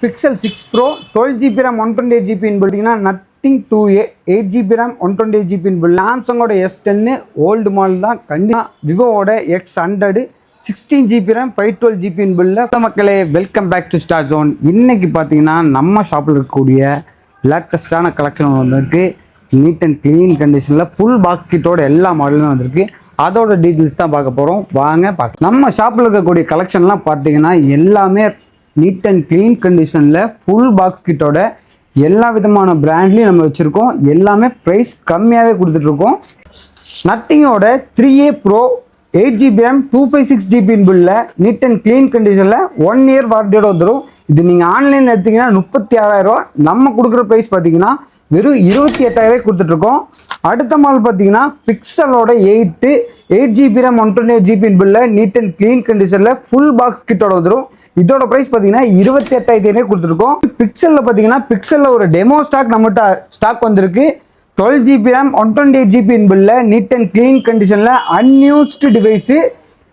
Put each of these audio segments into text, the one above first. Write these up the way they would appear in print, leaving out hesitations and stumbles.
Pixel 6 Pro 12GB RAM 128GB பார்த்தீங்கன்னா Nothing 2A 8GB RAM 128GB சாம்சங்கோட S10 old model தான். கண்டிப்பாக விவோவோட X100 16GB RAM 512GB மக்களே welcome back to Star Zone. இன்னைக்கு பார்த்தீங்கன்னா நம்ம ஷாப்பில் இருக்கக்கூடிய லேட்டஸ்டான கலெக்ஷன் வந்திருக்கு. நீட் அண்ட் க்ளீன் கண்டிஷனில் ஃபுல் பாக்ஸ் கிட்டோட எல்லா மாடலும் வந்திருக்கு. அதோட டீட்டெயில்ஸ் தான் பார்க்க போகிறோம். வாங்க பார்க்கலாம். நம்ம ஷாப்பில் இருக்கக்கூடிய கலெக்ஷன்லாம் பார்த்தீங்கன்னா எல்லாமே நீட் அண்ட் க்ளீன் கண்டிஷனில் ஃபுல் பாக்ஸ் கிட்டோட எல்லா விதமான பிராண்ட்லேயும் நம்ம வச்சுருக்கோம். எல்லாமே ப்ரைஸ் கம்மியாகவே கொடுத்துட்ருக்கோம். நத்திங்கோட 3A Pro 8GB RAM 256GB பில்ல நீட் அண்ட் க்ளீன் கண்டிஷனில் 1 இயர் வாரண்டியோட வந்துடும். இது நீங்கள் ஆன்லைனில் எடுத்திங்கன்னா 36,000. நம்ம கொடுக்குற ப்ரைஸ் பார்த்தீங்கன்னா வெறும் 28,000 கொடுத்துட்ருக்கோம். அடுத்த மாடல் பார்த்தீங்கன்னா பிக்சலோட 8GB RAM 128GB பில்ல நீட் அண்ட் க்ளீன் கண்டிஷனில் ஃபுல் பாக்ஸ் கிட்டோட வந்துடும். இதோட ப்ரைஸ் பார்த்தீங்கன்னா 28,000 கொடுத்துருக்கோம். பிக்சலில் பார்த்தீங்கன்னா பிக்சலில் ஒரு டெமோ ஸ்டாக் நம்மகிட்ட ஸ்டாக் வந்திருக்கு. 12GB RAM 128GB பில்ல நீட் அண்ட் க்ளீன் கண்டிஷனில் அன்யூஸ்டு டிவைஸு.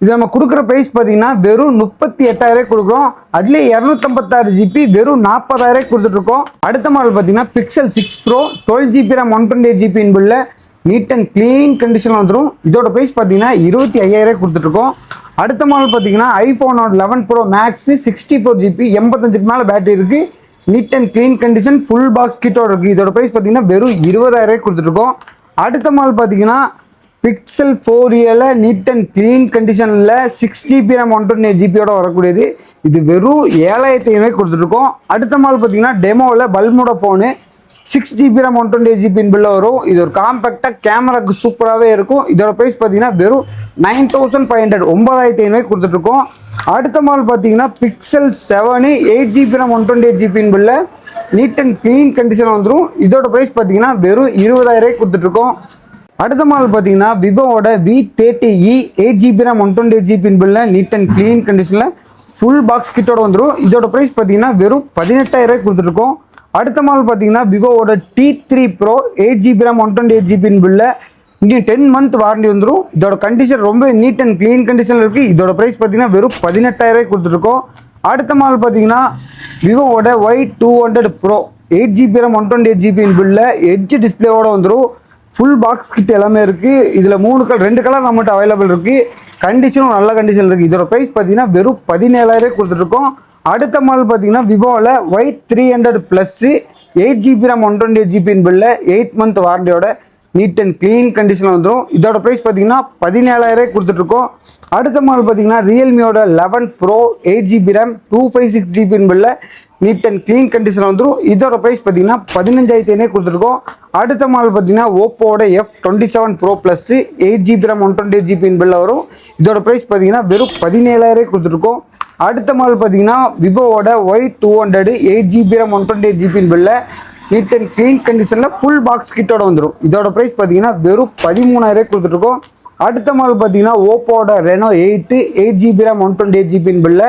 இது நம்ம கொடுக்குற ப்ரைஸ் பார்த்தீங்கன்னா வெறும் 38,000 கொடுக்குறோம். அதுலேயே 256GB வெறும் 40,000 கொடுத்துட்ருக்கோம். அடுத்த மாடல் பார்த்தீங்கன்னா Pixel 6 Pro 12GB RAM 128GB பில்ல நீட் அண்ட் க்ளீன் கண்டிஷனில் வந்துடும். இதோட ப்ரைஸ் பார்த்தீங்கன்னா 25,000 கொடுத்துட்ருக்கோம். அடுத்த மாடல் பார்த்தீங்கன்னா ஐஃபோனோட 11 Pro Max 64GB 85க்கு மேலே பேட்டரி இருக்குது. Neat and clean condition full box கிட்டோட இருக்குது. இதோட ப்ரைஸ் பார்த்தீங்கன்னா வெறும் 20,000 கொடுத்துட்ருக்கோம். அடுத்த மாடல் பார்த்தீங்கன்னா Pixel 4a NEET and clean கண்டிஷனில் 6GB RAM 128GB வரக்கூடியது. இது வெறும் 7,500 கொடுத்துட்ருக்கோம். அடுத்த மாடல் பார்த்தீங்கன்னா டெமோவில் பல்மோட ஃபோனு 6GB RAM 128GB பில்ல வரும். இது ஒரு காம்பேக்டாக கேமராக்கு சூப்பராகவே இருக்கும். இதோட ப்ரைஸ் பார்த்தீங்கன்னா வெறும் 9,500 9,500 கொடுத்துட்ருக்கோம். அடுத்த மாடல் பார்த்தீங்கன்னா Pixel 7 8GB RAM 128GB பில்ல நீட் அண்ட் க்ளீன் கண்டிஷனில் வந்துடும். இதோட ப்ரைஸ் பார்த்தீங்கன்னா வெறும் 20,000 கொடுத்துட்ருக்கோம். அடுத்த மாடல் பார்த்தீங்கன்னா விவோவோட V30e 8GB RAM 128GB பில்ல நீட் அண்ட் க்ளீன் கண்டிஷனில் ஃபுல் பாக்ஸ் கிட்டோட வந்துடும். இதோட ப்ரைஸ் பார்த்தீங்கன்னா வெறும் 18,000 கொடுத்துட்ருக்கோம். அடுத்த மாடல் பார்த்தீங்கன்னா விவோவோட T3 Pro 8GB RAM 128GB பில்ல இங்கே 10 மந்த் வாரண்டி வந்துடும். இதோட கண்டிஷன் ரொம்ப நீட் அண்ட் க்ளீன் கண்டிஷனில் இருக்குது. இதோட ப்ரைஸ் பார்த்தீங்கன்னா வெறும் 18,000 கொடுத்துட்ருக்கோம். அடுத்த மாடல் பார்த்தீங்கன்னா விவோவோட Y200 Pro 8GB RAM 128GB பில்ல எட்ஜ் டிஸ்பிளேவோட வந்துடும். ஃபுல் பாக்ஸ் கிட்ட எல்லாமே இருக்குது. இதில் 2 கலர் நம்மகிட்ட அவைலபிள் இருக்குது. கண்டிஷனும் நல்ல கண்டிஷன் இருக்குது. இதோட ப்ரைஸ் பார்த்தீங்கன்னா வெறும் 17,000 கொடுத்துட்ருக்கோம். அடுத்த மாடல் பார்த்தீங்கன்னா விவோவில் Y300 Plus 8GB RAM 128GB பில்ல 8 மந்த் வாரண்டியோட நீட் அண்ட் க்ளீன் கண்டிஷனில் வந்துடும். இதோட ப்ரைஸ் பார்த்தீங்கன்னா 17,000 கொடுத்துட்ருக்கோம். அடுத்த மாடல் பார்த்தீங்கன்னா ரியல்மியோட 11 Pro 8GB RAM 256GB பில்ல நீட் அண்ட் க்ளீன் கண்டிஷனில் வந்துடும். இதோட ப்ரைஸ் பார்த்தீங்கன்னா 15,000 கொடுத்துருக்கோம். அடுத்த மாடல் பார்த்தீங்கன்னா ஓப்போவோட F27 Pro Plus 8GB RAM 128GB பில்ல வரும். இதோட ப்ரைஸ் பார்த்தீங்கன்னா வெறும் 17,000 கொடுத்துருக்கோம். அடுத்த மாடல் பார்த்தீங்கன்னா விவோவோட Y200 8GB RAM 128GB பில்ல நீட் அண்ட் க்ளீன் கண்டிஷனில் ஃபுல் பாக்ஸ் கிட்டோட வந்துடும். இதோட ப்ரைஸ் பார்த்தீங்கன்னா வெறும் 13,000 கொடுத்துருக்கோம். அடுத்த மாடல் பார்த்தீங்கன்னா ஓப்போவோட Reno 8 8GB RAM 128GB பில்ல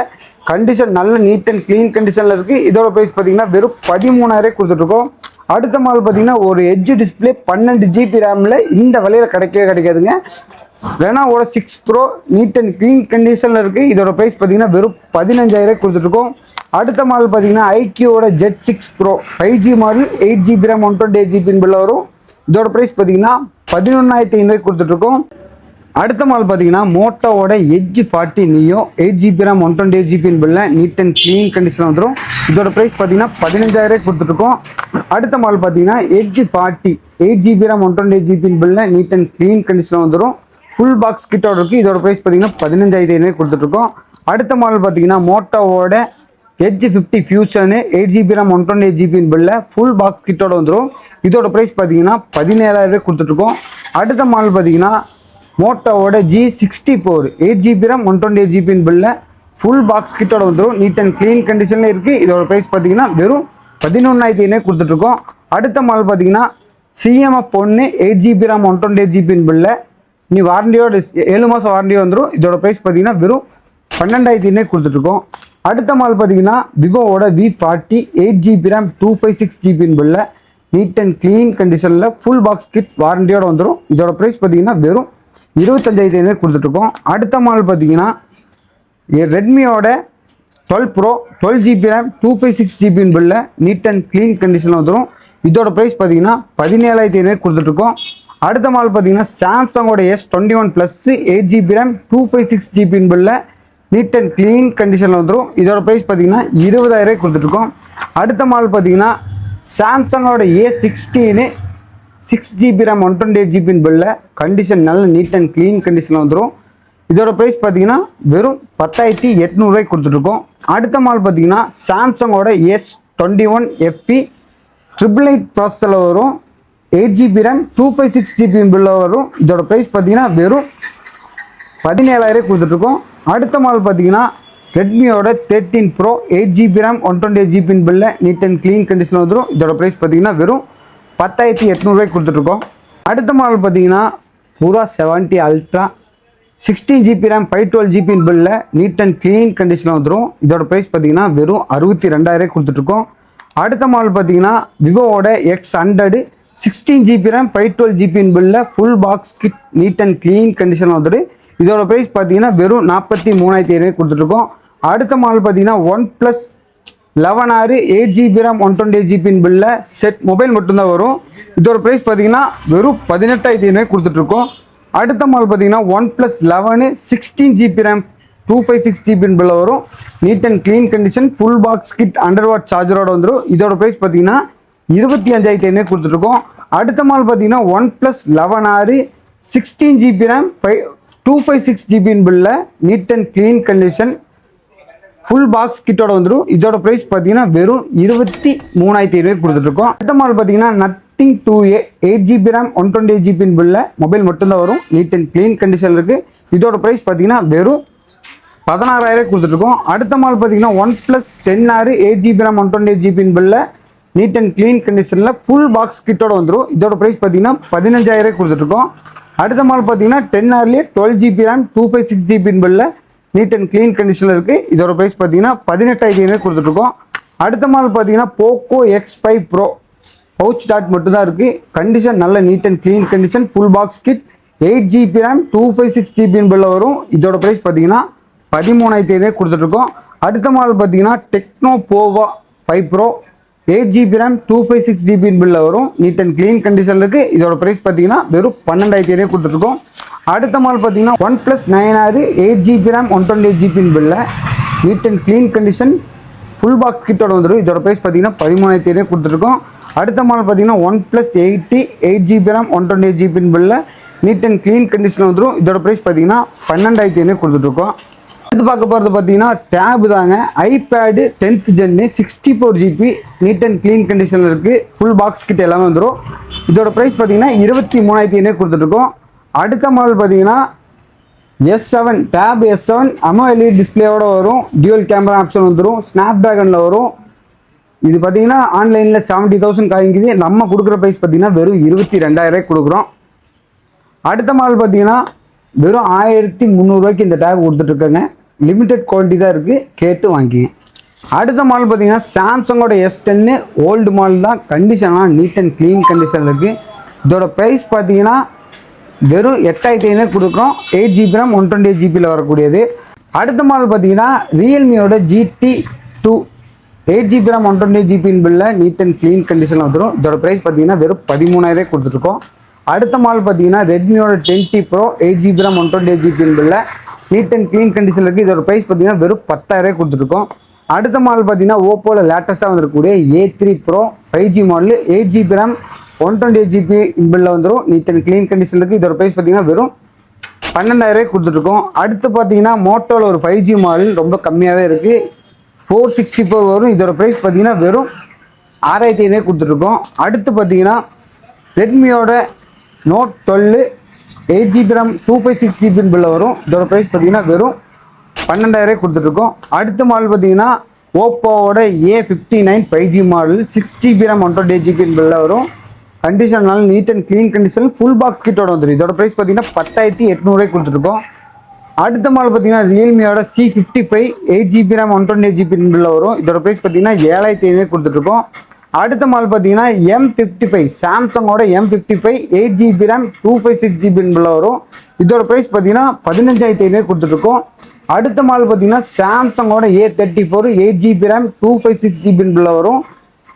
கண்டிஷன் நல்ல நீட் அண்ட் க்ளீன் கண்டிஷனில் இருக்குது. இதோட ப்ரைஸ் பார்த்தீங்கன்னா வெறும் 13,000 கொடுத்துட்ருக்கோம். அடுத்த மாடல் பார்த்தீங்கன்னா ஒரு எட்ஜ் டிஸ்பிளே 12GB ரேமில் இந்த விலையில் கிடைக்காதுங்க. ரெனோவோட 6 Pro நீட் அண்ட் க்ளீன் கண்டிஷனில் இருக்குது. இதோட ப்ரைஸ் பார்த்தீங்கன்னா வெறும் 15,000 கொடுத்துட்ருக்கோம். அடுத்த மாடல் பார்த்தீங்கன்னா ஐக்யூவோட Z6 Pro 5G model 8GB RAM 128GB பில்ல வரும். இதோட ப்ரைஸ் பார்த்தீங்கன்னா 11,500 கொடுத்துட்ருக்கோம். அடுத்த மாடல் பார்த்தீங்கன்னா மோட்டோவோட Edge 40 Neo 8GB RAM 128GB பில்ல நீட் அண்ட் க்ளீன் கண்டிஷன் வந்துடும். இதோட ப்ரைஸ் பார்த்தீங்கன்னா 15,000 கொடுத்துட்ருக்கோம். அடுத்த மாடல் பார்த்தீங்கன்னா Edge 40 8GB RAM 128GB பில்ல நீட் அண்ட் க்ளீன் கண்டிஷன் வந்துடும். ஃபுல் பாக்ஸ் கிட்டோட இருக்குது. இதோட ப்ரைஸ் பார்த்தீங்கன்னா 15,500 கொடுத்துட்ருக்கோம். அடுத்த மாடல் பார்த்தீங்கன்னா மோட்டோவோட Edge 50 Fusion 8GB RAM 128GB பில்ல ஃபுல் பாக்ஸ் கிட்டோட வந்துடும். இதோட ப்ரைஸ் பார்த்தீங்கன்னா 17,000 கொடுத்துட்ருக்கோம். அடுத்த மாடல் பார்த்தீங்கன்னா மோட்டோவோட G64 8GB RAM 128GB பில்ல ஃபுல் பாக்ஸ் கிட்டோட வந்துடும். நீட் அண்ட் க்ளீன் கண்டிஷனில் இருக்குது. இதோட ப்ரைஸ் பார்த்தீங்கன்னா வெறும் 11,500 கொடுத்துட்ருக்கோம். அடுத்த மாடல் பார்த்தீங்கன்னா CMF 1 8GB RAM 128GB பில்ல நீ வாரண்டியோட 7 மாதம் வாரண்டியோ வந்துடும். இதோட ப்ரைஸ் பார்த்தீங்கன்னா வெறும் 12,500 கொடுத்துட்ருக்கோம். அடுத்த மாடல் பார்த்தீங்கன்னா விவோவோட V40 8GB RAM 256GB பில்ல நீட் அண்ட் க்ளீன் கண்டிஷனில் ஃபுல் பாக்ஸ் கிட் வாரண்டியோட வந்துடும். இதோட ப்ரைஸ் பார்த்தீங்கன்னா வெறும் 25,500 கொடுத்துட்ருக்கோம். அடுத்த மாடல் பார்த்தீங்கன்னா ரெட்மியோட dual pro 12 GB RAM 256 GB பில்ல நீட் அண்ட் க்ளீன் கண்டிஷனில் வந்துடும். இதோட ப்ரைஸ் பார்த்தீங்கன்னா 17,500 கொடுத்துட்ருக்கோம். அடுத்த மாடல் பார்த்தீங்கன்னா சாம்சங்கோட S21 Plus 8 GB RAM 256 GB பில்ல நீட் அண்ட் க்ளீன் கண்டிஷனில் வந்துடும். இதோட ப்ரைஸ் பார்த்தீங்கன்னா 20,000 கொடுத்துட்ருக்கோம். அடுத்த மாடல் பார்த்தீங்கன்னா சாம்சங்கோட A16 6 GB ரேம் 128 GB பில்ல கண்டிஷன் நல்ல நீட் அண்ட் க்ளீன் கண்டிஷனில் வந்துடும். இதோட ப்ரைஸ் பார்த்தீங்கன்னா வெறும் 10,800 கொடுத்துட்ருக்கோம். அடுத்த மாடல் பார்த்தீங்கன்னா சாம்சங்கோட S21 FE 888 ப்ராசஸில் வரும். 8 GB ரேம் 256 GB பில்ல வரும். இதோட ப்ரைஸ் பார்த்தீங்கன்னா வெறும் 17,000 கொடுத்துட்ருக்கோம். அடுத்த மாடல் பார்த்தீங்கன்னா ரெட்மியோட 13 Pro 8 GB ரேம் 128 GB பில்ல நீட் அண்ட் க்ளீன் கண்டிஷன் வந்துடும். இதோட ப்ரைஸ் பார்த்தீங்கன்னா வெறும் 10,800 கொடுத்துட்ருக்கோம். அடுத்த மாடல் பார்த்தீங்கன்னா பூரா 70 Ultra 16 GB ரேம் 512 GB பில்ல நீட் அண்ட் க்ளீன் கண்டிஷனில் வந்துடும். இதோட ப்ரைஸ் பார்த்தீங்கன்னா வெறும் 62,000 கொடுத்துட்ருக்கோம். அடுத்த மாடல் பார்த்தீங்கன்னா விவோவோட X100 16 GB ரேம் 512 GB பில்ல full box kit neat and clean கண்டிஷனில் வந்துட்டு இதோட ப்ரைஸ் பார்த்தீங்கன்னா வெறும் 43,500 கொடுத்துட்ருக்கோம். அடுத்த மாடல் பார்த்தீங்கன்னா OnePlus 11R 8 GB RAM 128 GB பில்ல செட் மொபைல் மட்டும்தான் வரும். இதோட ப்ரைஸ் பார்த்தீங்கன்னா வெறும் 18,500 கொடுத்துட்ருக்கோம். அடுத்த மாடல் பார்த்தீங்கன்னா OnePlus 11 16 GB ரேம் 256 GB பில்ல வரும். Neat and clean condition full box kit 100 watt சார்ஜரோட வந்துடும். இதோட ப்ரைஸ் பார்த்தீங்கன்னா 25,500 கொடுத்துட்ருக்கோம். அடுத்த மாடல் பார்த்தீங்கன்னா OnePlus 11R 16 GB RAM 256 GB பில்ல neat and clean condition full box கிட்டோட வந்துடும். இதோட ப்ரைஸ் பார்த்தீங்கன்னா வெறும் 23,500 கொடுத்துட்ருக்கோம். அடுத்த மாடல் பார்த்தீங்கன்னா Nothing 2A 8 GB RAM 128 GB பில்ல மொபைல் மட்டும்தான் வரும். நீட் அண்ட் க்ளீன் கண்டிஷன் இருக்குது. இதோட ப்ரைஸ் பார்த்தீங்கன்னா வெறும் 16,000 கொடுத்துட்ருக்கோம். அடுத்த மாடல் பார்த்தீங்கன்னா OnePlus 10R 8 GB RAM 128 GB பில்ல நீட் அண்ட் க்ளீன் கண்டிஷனில் ஃபுல் பாக்ஸ் கிட்டோட வந்துடும். இதோட ப்ரைஸ் பார்த்தீங்கன்னா 15,000 கொடுத்துட்ருக்கோம். அடுத்த மாடல் பார்த்தீங்கன்னா 10Rலேயே 12 GB ரேம் 256 GB பில்ல நீட் அண்ட் க்ளீன் கண்டிஷனில் இருக்குது. இதோட ப்ரைஸ் பார்த்தீங்கன்னா 18,500 கொடுத்துட்ருக்கோம். அடுத்த மாடல் பார்த்தீங்கன்னா Poco X5 Pro pouch dot மட்டும்தான் இருக்குது. கண்டிஷன் நல்ல neat and clean condition full box kit 8 GB RAM 256 GB பில்ல வரும். இதோட ப்ரைஸ் பார்த்தீங்கன்னா 13,500 கொடுத்துட்ருக்கோம். அடுத்த மாடல் பார்த்தீங்கன்னா Tecno Pova 5 Pro 8 GB RAM 256 GB பில்ல வரும். நீட் அண்ட் க்ளீன் கண்டிஷனில் இருக்குது. இதோட ப்ரைஸ் பார்த்தீங்கன்னா வெறும் 12,500 கொடுத்துட்ருக்கோம். அடுத்த மாடல் பார்த்தீங்கன்னா OnePlus 9R 8 GB RAM 128 GB பில்ல neat and clean condition full box கிட்டோட வந்துடும். இதோட ப்ரைஸ் பார்த்தீங்கன்னா 13,500 கொடுத்துட்ருக்கோம். அடுத்த மாடல் பார்த்தீங்கன்னா OnePlus 8 8 GB ரேம் 128 GB பில்ல நீட் அண்ட் க்ளீன் கண்டிஷனில் வந்துடும். இதோட ப்ரைஸ் பார்த்தீங்கன்னா 12,500 கொடுத்துட்ருக்கோம். அடுத்து பார்க்க போகிறது பார்த்தீங்கன்னா டேப் தாங்க. iPad 10th Gen 64 GB neat and clean கண்டிஷனில் இருக்குது. ஃபுல் பாக்ஸ் கிட் எல்லாமே வந்துடும். இதோட ப்ரைஸ் பார்த்தீங்கன்னா 23,500 கொடுத்துட்ருக்கோம். அடுத்த மாடல் பார்த்தீங்கன்னா S7 டேப் S7 AMOLED டிஸ்பிளேயோட வரும். டியூவல் கேமரா ஆப்ஷன் வந்துடும். ஸ்னாப்ட்ராகனில் வரும். இது பார்த்தீங்கன்னா ஆன்லைனில் 70,000 காய்க்குது. நம்ம கொடுக்குற ப்ரைஸ் பார்த்தீங்கன்னா வெறும் 22,000 கொடுக்குறோம். அடுத்த மாடல் பார்த்தீங்கன்னா வெறும் 1,300 இந்த டேப் கொடுத்துட்ருக்காங்க. லிமிடெட் குவாலிட்டி தான் இருக்குது, கேட்டு வாங்கிங்க. அடுத்த மாடல் பார்த்தீங்கன்னா சாம்சங்கோட S10 ஓல்டு மாடல் தான். கண்டிஷனாக நீட் அண்ட் க்ளீன் கண்டிஷனில் இருக்குது. இதோட ப்ரைஸ் பார்த்தீங்கன்னா வெறும் 8,500 கொடுக்குறோம். 8 GB ரேம் 128 GBயில் வரக்கூடியது. அடுத்த மாடல் பார்த்தீங்கன்னா ரியல்மியோட GT2 8 GB ரேம் 128 GB பில்ல நீட் அண்ட் க்ளீன் கண்டிஷனில் வந்துடும். இதோட ப்ரைஸ் பார்த்தீங்கன்னா வெறும் 13,000 கொடுத்துட்ருக்கோம். அடுத்த மாடல் பார்த்தீங்கன்னா ரெட்மியோட 10T Pro 8 GB RAM 128 GB பில்ல நீட் அண்ட் க்ளீன் கண்டிஷனில் இருக்குது. இதோட ப்ரைஸ் பார்த்தீங்கன்னா வெறும் 10,000 கொடுத்துருக்கோம். அடுத்த மாடல் பார்த்தீங்கன்னா ஓப்போவில் லேட்டஸ்ட்டாக வந்துருக்கக்கூடிய A3 Pro 5G model 8 GB RAM 128 GB பில்ல வந்துடும். நீட் அண்ட் க்ளீன் கண்டிஷனில் இருக்குது. இதோட ப்ரைஸ் பார்த்தீங்கன்னா வெறும் 12,000 கொடுத்துட்ருக்கோம். அடுத்து பார்த்தீங்கன்னா மோட்டோவில் ஒரு 5G மாடல் ரொம்ப கம்மியாகவே இருக்குது. 464 வரும். இதோட ப்ரைஸ் பார்த்தீங்கன்னா வெறும் 6,500 கொடுத்துட்ருக்கோம். அடுத்து பார்த்தீங்கன்னா ரெட்மியோட Note 12 8 GB ரேம் 256 GB பில்ல வரும். இதோட ப்ரைஸ் பார்த்தீங்கன்னா வெறும் 12,000 கொடுத்துட்ருக்கோம். அடுத்த மாடல் பார்த்தீங்கன்னா ஓப்போவோட A59 5G model 6 GB RAM 128 GB பில்ல வரும். கண்டிஷன் நல்ல neat and clean condition full box கிட்டோட வந்துடும். இதோட ப்ரைஸ் பார்த்தீங்கன்னா 10,800 கொடுத்துருக்கோம். அடுத்த மாடல் பார்த்தீங்கன்னா ரியல்மியோட C55 8 GB ரேம் 128 GB பில்ல வரும். இதோட ப்ரைஸ் பார்த்தீங்கன்னா 7,500 கொடுத்துட்ருக்கோம். அடுத்த மாடல் பார்த்தீங்கன்னா M55 சாம்சங்கோட M55 8 GB RAM 256 GB பில்ல வரும். இதோட ப்ரைஸ் பார்த்தீங்கன்னா 15,500 கொடுத்துட்ருக்கோம். அடுத்த மாடல் பார்த்தீங்கன்னா சாம்சங்கோட A34 8GB RAM 256GB வரும்.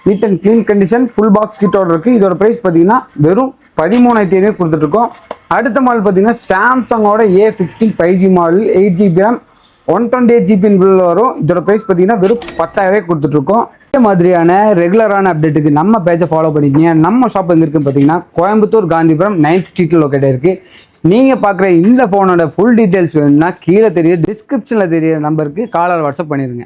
Neat and clean condition, full box கிட்டோட இருக்குது. இதோட ப்ரைஸ் பார்த்தீங்கன்னா வெறும் 13,500 கொடுத்துட்ருக்கோம். அடுத்த மாடல் பார்த்தீங்கன்னா சாம்சங்கோட A15 5G model 8GB RAM 128GB வரும். இதோட ப்ரைஸ் பார்த்தீங்கன்னா வெறும் 10,000 கொடுத்துட்ருக்கோம். இதே மாதிரியான ரெகுலரான அப்டேட்டுக்கு நம்ம பேஜை ஃபாலோ பண்ணிக்கிங்க. நம்ம ஷாப் எங்கே இருக்குன்னு பார்த்தீங்கன்னா கோயம்புத்தூர் காந்திபுரம் 9th ஸ்ட்ரீட்டில் லொக்கேட் இருக்குது. நீங்கள் பார்க்குற இந்த ஃபோனோட ஃபுல் டீட்டெயில்ஸ் வேணும்னா கீழே தெரிய டிஸ்கிரிப்ஷனில் தெரிய நம்பருக்கு காலர் வாட்ஸ்அப் பண்ணிடுங்க.